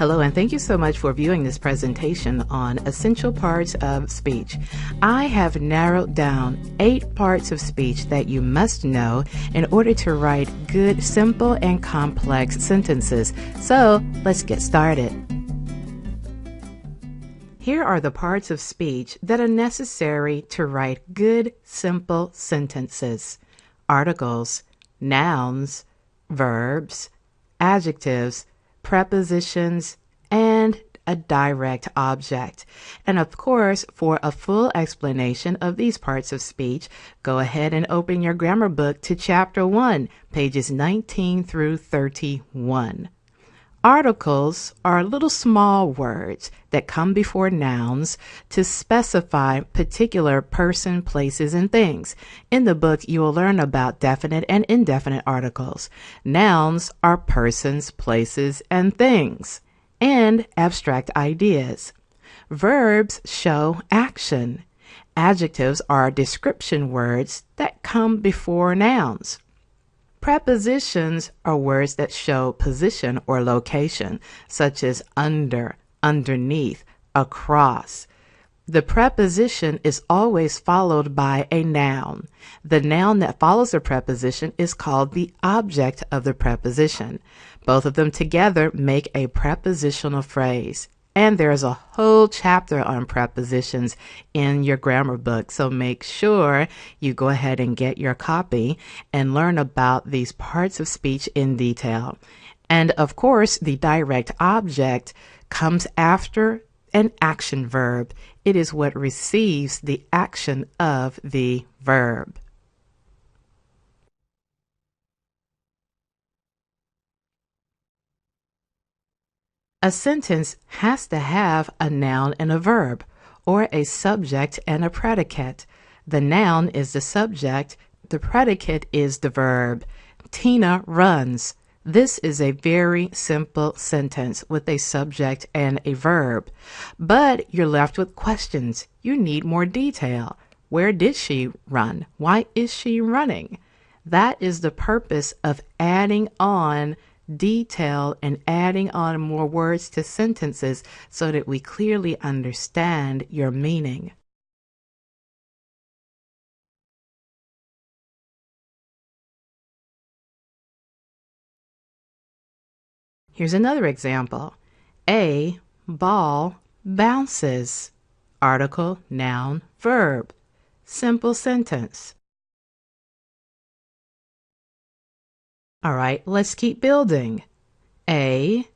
Hello, and thank you so much for viewing this presentation on essential parts of speech. I have narrowed down 8 parts of speech that you must know in order to write good, simple, and complex sentences. So let's get started. Here are the parts of speech that are necessary to write good, simple sentences: articles, nouns, verbs, adjectives, prepositions, and a direct object. And of course, for a full explanation of these parts of speech, go ahead and open your grammar book to Chapter 1, pages 19 through 31. Articles are little small words that come before nouns to specify particular person, places, and things. In the book, you will learn about definite and indefinite articles. Nouns are persons, places, and things, and abstract ideas. Verbs show action. Adjectives are description words that come before nouns. Prepositions are words that show position or location, such as under, underneath, across. The preposition is always followed by a noun. The noun that follows the preposition is called the object of the preposition. Both of them together make a prepositional phrase. And there's a whole chapter on prepositions in your grammar book, so make sure you go ahead and get your copy and learn about these parts of speech in detail. And of course, the direct object comes after an action verb. It is what receives the action of the verb. A sentence has to have a noun and a verb, or a subject and a predicate. The noun is the subject, the predicate is the verb. Tina runs. This is a very simple sentence with a subject and a verb. But you're left with questions. You need more detail. Where did she run? Why is she running? That is the purpose of adding on detail and adding on more words to sentences so that we clearly understand your meaning. Here's another example. A ball bounces. Article, noun, verb. Simple sentence. All right, let's keep building. A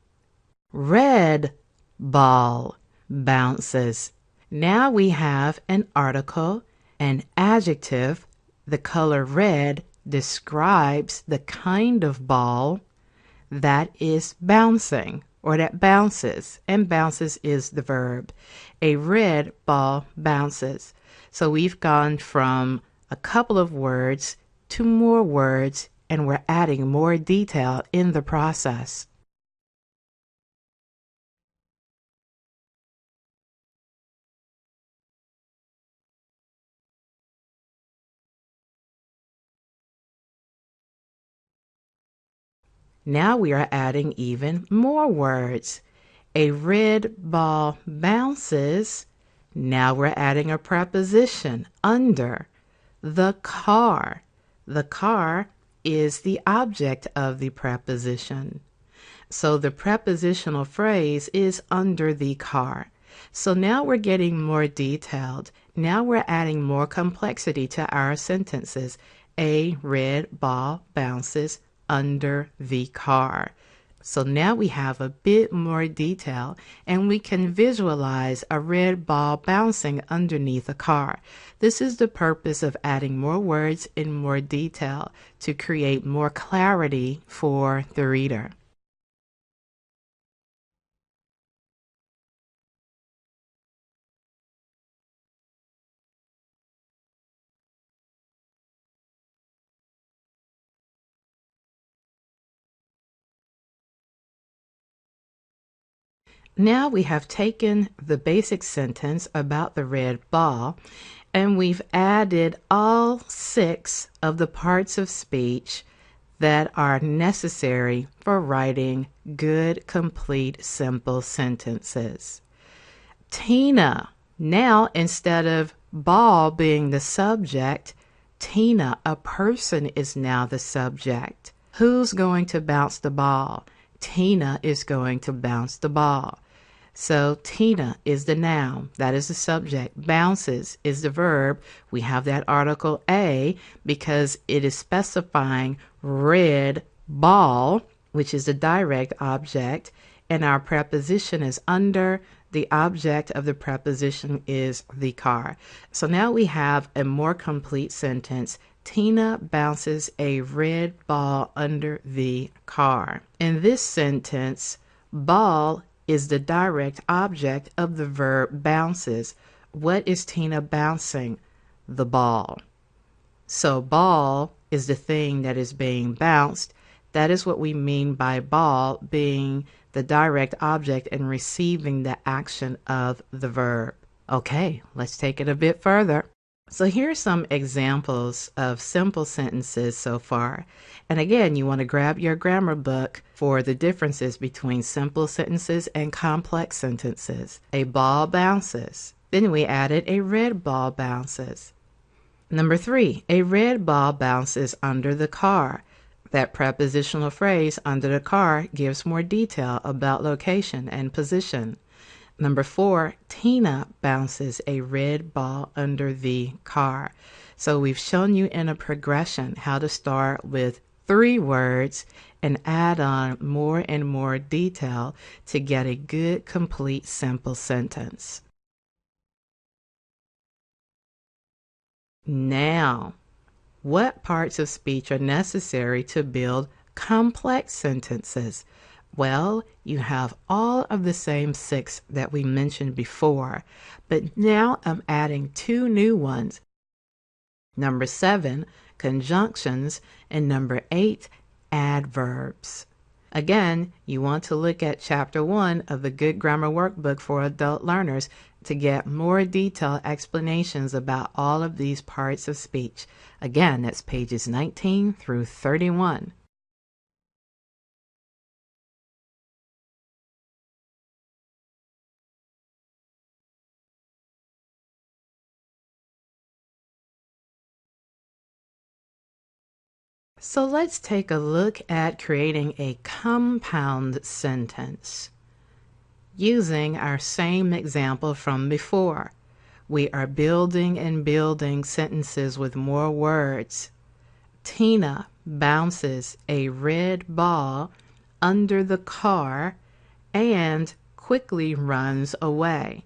red ball bounces. Now we have an article, an adjective. The color red describes the kind of ball that is bouncing or that bounces, and bounces is the verb. A red ball bounces. So we've gone from a couple of words to more words, and we're adding more detail in the process. Now we are adding even more words. A red ball bounces. Now we're adding a preposition, under. The car. The car is the object of the preposition. So the prepositional phrase is under the car. So now we're getting more detailed. Now we're adding more complexity to our sentences. A red ball bounces under the car. So now we have a bit more detail, and we can visualize a red ball bouncing underneath a car. This is the purpose of adding more words in more detail to create more clarity for the reader. Now we have taken the basic sentence about the red ball, and we've added all 6 of the parts of speech that are necessary for writing good, complete, simple sentences. Tina. Now, instead of ball being the subject, Tina, a person, is now the subject. Who's going to bounce the ball? Tina is going to bounce the ball. So Tina is the noun. That is the subject. Bounces is the verb. We have that article A because it is specifying red ball, which is the direct object, and our preposition is under. The object of the preposition is the car. So now we have a more complete sentence. Tina bounces a red ball under the car. In this sentence, ball is the direct object of the verb bounces. What is Tina bouncing? The ball. So ball is the thing that is being bounced. That is what we mean by ball being the direct object and receiving the action of the verb. Okay, let's take it a bit further. So here's some examples of simple sentences so far. And again, you want to grab your grammar book for the differences between simple sentences and complex sentences. A ball bounces. Then we added a red ball bounces. Number 3, a red ball bounces under the car. That prepositional phrase, under the car, gives more detail about location and position. Number 4, Tina bounces a red ball under the car. So we've shown you in a progression how to start with 3 words and add on more and more detail to get a good, complete, simple sentence. Now, what parts of speech are necessary to build complex sentences? Well, you have all of the same 6 that we mentioned before, but now I'm adding 2 new ones. Number 7, conjunctions, and number 8, adverbs. Again, you want to look at Chapter 1 of the Good Grammar Workbook for Adult Learners to get more detailed explanations about all of these parts of speech. Again, that's pages 19 through 31. So let's take a look at creating a compound sentence. Using our same example from before, we are building and building sentences with more words. Tina bounces a red ball under the car and quickly runs away.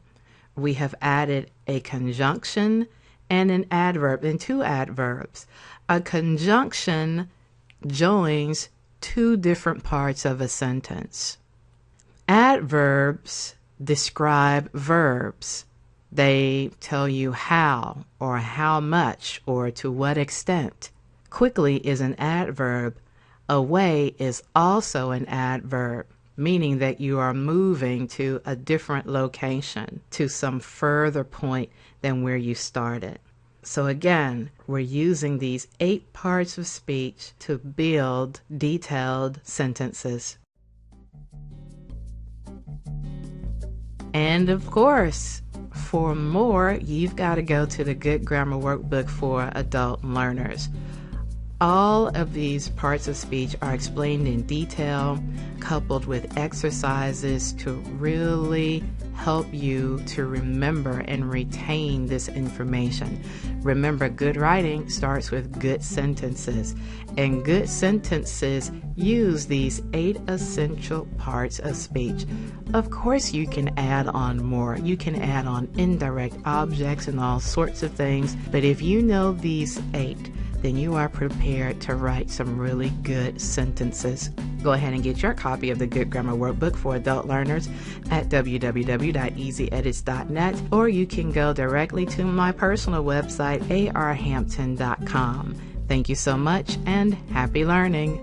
We have added a conjunction and an adverb, and 2 adverbs. A conjunction joins 2 different parts of a sentence. Adverbs describe verbs. They tell you how or how much or to what extent. Quickly is an adverb. Away is also an adverb, meaning that you are moving to a different location, to some further point than where you started. So again, we're using these 8 parts of speech to build detailed sentences. And of course, for more, you've got to go to the Good Grammar Workbook for Adult Learners. All of these parts of speech are explained in detail, coupled with exercises to really help you to remember and retain this information. Remember, good writing starts with good sentences, and good sentences use these 8 essential parts of speech. Of course, you can add on more. You can add on indirect objects and all sorts of things, but if you know these 8, then you are prepared to write some really good sentences. Go ahead and get your copy of the Good Grammar Workbook for Adult Learners at www.easyedits.net, or you can go directly to my personal website, arhampton.com. Thank you so much and happy learning.